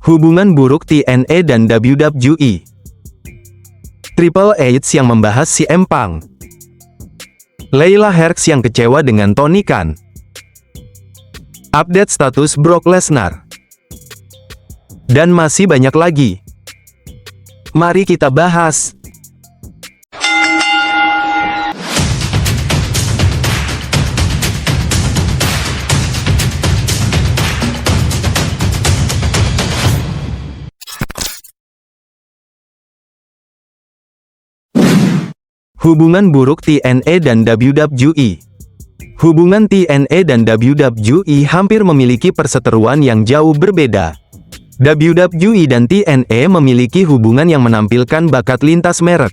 Hubungan buruk TNA dan WWE. Triple H yang membahas CM Punk. Leyla Hirsch yang kecewa dengan Tony Khan. Update status Brock Lesnar. Dan masih banyak lagi. Mari kita bahas. Hubungan buruk TNA dan WWE. Hubungan TNA dan WWE hampir memiliki perseteruan yang jauh berbeda. WWE dan TNA memiliki hubungan yang menampilkan bakat lintas merek.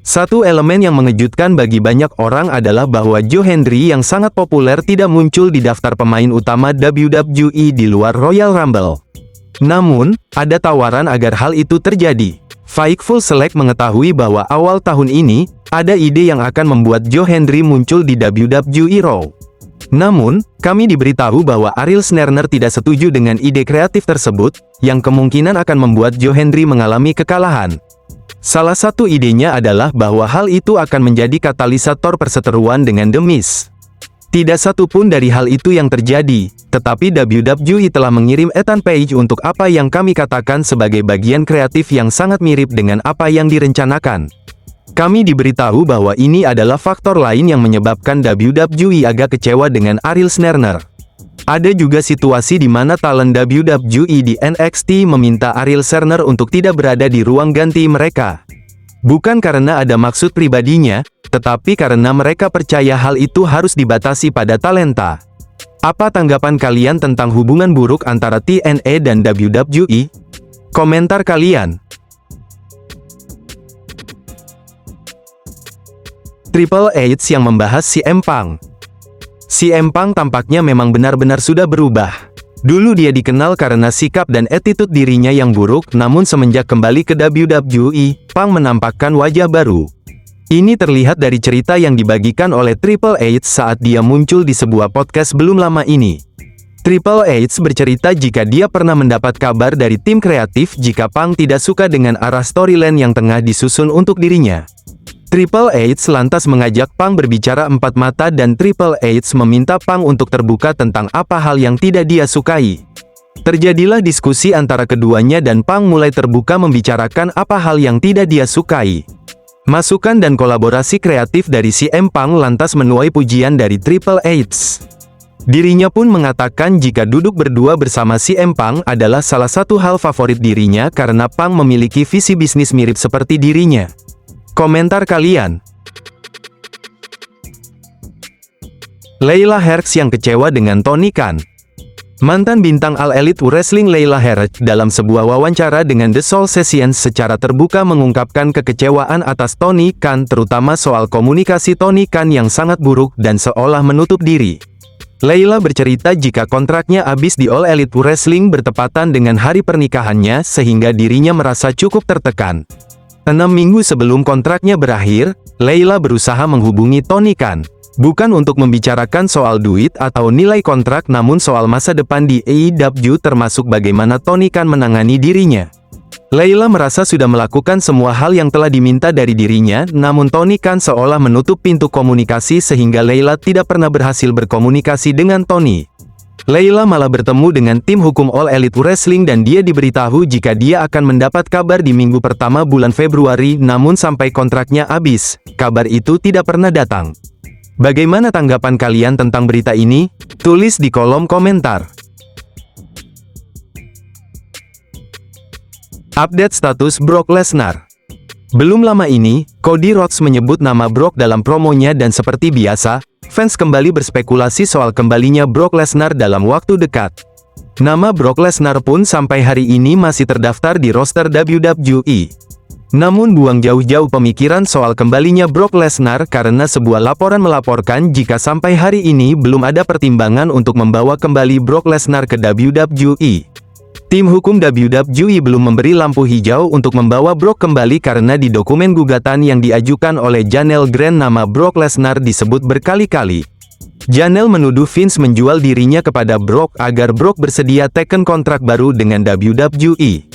Satu elemen yang mengejutkan bagi banyak orang adalah bahwa Joe Hendry yang sangat populer tidak muncul di daftar pemain utama WWE di luar Royal Rumble. Namun, ada tawaran agar hal itu terjadi. Fightful Select mengetahui bahwa awal tahun ini, ada ide yang akan membuat Joe Hendry muncul di WWE Raw. Namun, kami diberitahu bahwa Ariel Snerner tidak setuju dengan ide kreatif tersebut, yang kemungkinan akan membuat Joe Hendry mengalami kekalahan. Salah satu idenya adalah bahwa hal itu akan menjadi katalisator perseteruan dengan The Miz. Tidak satu pun dari hal itu yang terjadi, tetapi WWE telah mengirim Ethan Page untuk apa yang kami katakan sebagai bagian kreatif yang sangat mirip dengan apa yang direncanakan. Kami diberitahu bahwa ini adalah faktor lain yang menyebabkan WWE agak kecewa dengan Ariel Snerner. Ada juga situasi di mana talent WWE di NXT meminta Ariel Snerner untuk tidak berada di ruang ganti mereka. Bukan karena ada maksud pribadinya, tetapi karena mereka percaya hal itu harus dibatasi pada talenta. Apa tanggapan kalian tentang hubungan buruk antara TNA dan WWE? Komentar kalian. Triple H yang membahas CM Punk. CM Punk tampaknya memang benar-benar sudah berubah. Dulu dia dikenal karena sikap dan attitude dirinya yang buruk, namun semenjak kembali ke WWE, Punk menampakkan wajah baru. Ini terlihat dari cerita yang dibagikan oleh Triple H saat dia muncul di sebuah podcast belum lama ini. Triple H bercerita jika dia pernah mendapat kabar dari tim kreatif jika Punk tidak suka dengan arah storyline yang tengah disusun untuk dirinya. Triple H lantas mengajak Punk berbicara empat mata dan Triple H meminta Punk untuk terbuka tentang apa hal yang tidak dia sukai. Terjadilah diskusi antara keduanya dan Punk mulai terbuka membicarakan apa hal yang tidak dia sukai. Masukan dan kolaborasi kreatif dari CM Punk lantas menuai pujian dari Triple H. Dirinya pun mengatakan jika duduk berdua bersama CM Punk adalah salah satu hal favorit dirinya karena Punk memiliki visi bisnis mirip seperti dirinya. Komentar kalian. Leyla Hirsch yang kecewa dengan Tony Khan. Mantan bintang All Elite Wrestling Leyla Hirsch dalam sebuah wawancara dengan The Soul Sessions secara terbuka mengungkapkan kekecewaan atas Tony Khan, terutama soal komunikasi Tony Khan yang sangat buruk dan seolah menutup diri. Leyla bercerita jika kontraknya habis di All Elite Wrestling bertepatan dengan hari pernikahannya sehingga dirinya merasa cukup tertekan. 6 minggu sebelum kontraknya berakhir, Leyla berusaha menghubungi Tony Khan. Bukan untuk membicarakan soal duit atau nilai kontrak namun soal masa depan di AEW termasuk bagaimana Tony Khan menangani dirinya. Leyla merasa sudah melakukan semua hal yang telah diminta dari dirinya, namun Tony Khan seolah menutup pintu komunikasi sehingga Leyla tidak pernah berhasil berkomunikasi dengan Tony. Leyla malah bertemu dengan tim hukum All Elite Wrestling dan dia diberitahu jika dia akan mendapat kabar di minggu pertama bulan Februari, namun sampai kontraknya habis, kabar itu tidak pernah datang. Bagaimana tanggapan kalian tentang berita ini? Tulis di kolom komentar. Update status Brock Lesnar. Belum lama ini, Cody Rhodes menyebut nama Brock dalam promonya dan seperti biasa, fans kembali berspekulasi soal kembalinya Brock Lesnar dalam waktu dekat. Nama Brock Lesnar pun sampai hari ini masih terdaftar di roster WWE. Namun buang jauh-jauh pemikiran soal kembalinya Brock Lesnar karena sebuah laporan melaporkan jika sampai hari ini belum ada pertimbangan untuk membawa kembali Brock Lesnar ke WWE. Tim hukum WWE belum memberi lampu hijau untuk membawa Brock kembali karena di dokumen gugatan yang diajukan oleh Janelle Grant nama Brock Lesnar disebut berkali-kali. Janelle menuduh Vince menjual dirinya kepada Brock agar Brock bersedia teken kontrak baru dengan WWE.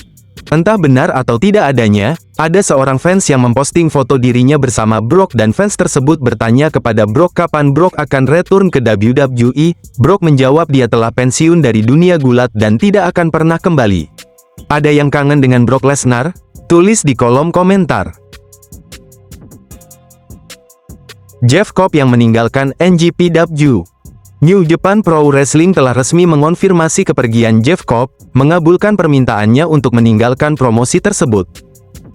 Entah benar atau tidak adanya, ada seorang fans yang memposting foto dirinya bersama Brock dan fans tersebut bertanya kepada Brock kapan Brock akan return ke WWE. Brock menjawab dia telah pensiun dari dunia gulat dan tidak akan pernah kembali. Ada yang kangen dengan Brock Lesnar? Tulis di kolom komentar. Jeff Cobb yang meninggalkan NJPW. New Japan Pro Wrestling telah resmi mengonfirmasi kepergian Jeff Cobb, mengabulkan permintaannya untuk meninggalkan promosi tersebut.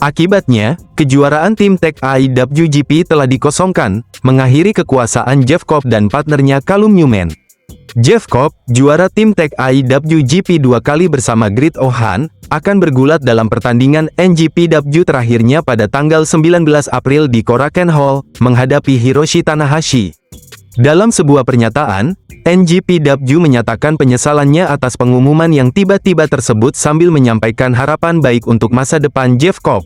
Akibatnya, kejuaraan tim tag IWGP telah dikosongkan, mengakhiri kekuasaan Jeff Cobb dan partnernya Callum Newman. Jeff Cobb, juara tim tag IWGP 2 kali bersama Great Ohan, akan bergulat dalam pertandingan NJPW terakhirnya pada tanggal 19 April di Korakuen Hall, menghadapi Hiroshi Tanahashi. Dalam sebuah pernyataan, NJPW menyatakan penyesalannya atas pengumuman yang tiba-tiba tersebut sambil menyampaikan harapan baik untuk masa depan Jeff Cobb.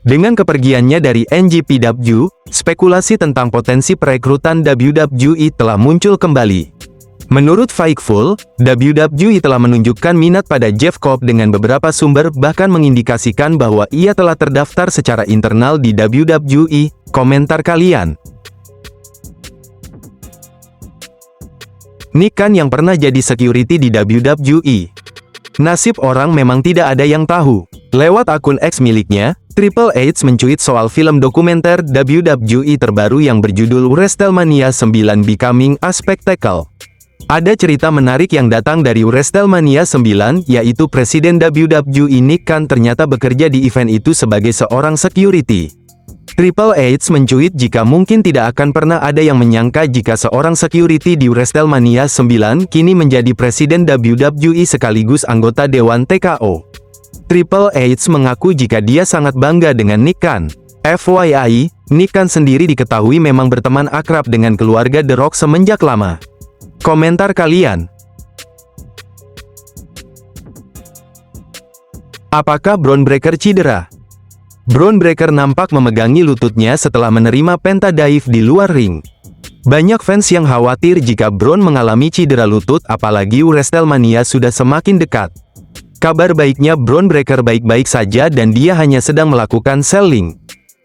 Dengan kepergiannya dari NJPW, spekulasi tentang potensi perekrutan WWE telah muncul kembali. Menurut Fightful, WWE telah menunjukkan minat pada Jeff Cobb dengan beberapa sumber bahkan mengindikasikan bahwa ia telah terdaftar secara internal di WWE. Komentar kalian. Nick Khan yang pernah jadi security di WWE. Nasib orang memang tidak ada yang tahu. Lewat akun X miliknya, Triple H mencuit soal film dokumenter WWE terbaru yang berjudul WrestleMania 9 Becoming a Spectacle. Ada cerita menarik yang datang dari WrestleMania 9, yaitu Presiden WWE Nick Khan ternyata bekerja di event itu sebagai seorang security. Triple H mencuit jika mungkin tidak akan pernah ada yang menyangka jika seorang security di WrestleMania 9 kini menjadi Presiden WWE sekaligus anggota Dewan TKO. Triple H mengaku jika dia sangat bangga dengan Nick Khan. FYI, Nick Khan sendiri diketahui memang berteman akrab dengan keluarga The Rock semenjak lama. Komentar kalian. Apakah Bron Breakker cedera? Bron Breakker nampak memegangi lututnya setelah menerima pentadive di luar ring. Banyak fans yang khawatir jika Bron mengalami cedera lutut apalagi WrestleMania sudah semakin dekat. Kabar baiknya Bron Breakker baik-baik saja dan dia hanya sedang melakukan selling.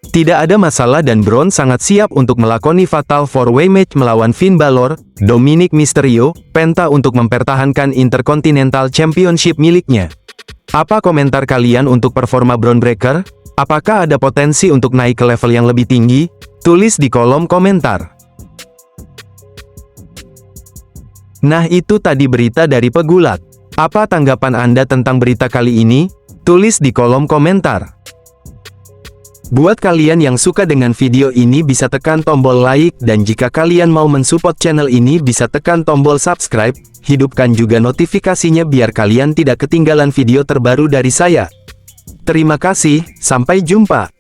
Tidak ada masalah dan Bron sangat siap untuk melakoni Fatal 4-Way match melawan Finn Balor, Dominic Mysterio, Penta untuk mempertahankan Intercontinental Championship miliknya. Apa komentar kalian untuk performa Bron Breakker? Apakah ada potensi untuk naik ke level yang lebih tinggi? Tulis di kolom komentar. Nah itu tadi berita dari pegulat. Apa tanggapan Anda tentang berita kali ini? Tulis di kolom komentar. Buat kalian yang suka dengan video ini bisa tekan tombol like dan jika kalian mau mensupport channel ini bisa tekan tombol subscribe, hidupkan juga notifikasinya biar kalian tidak ketinggalan video terbaru dari saya. Terima kasih, sampai jumpa.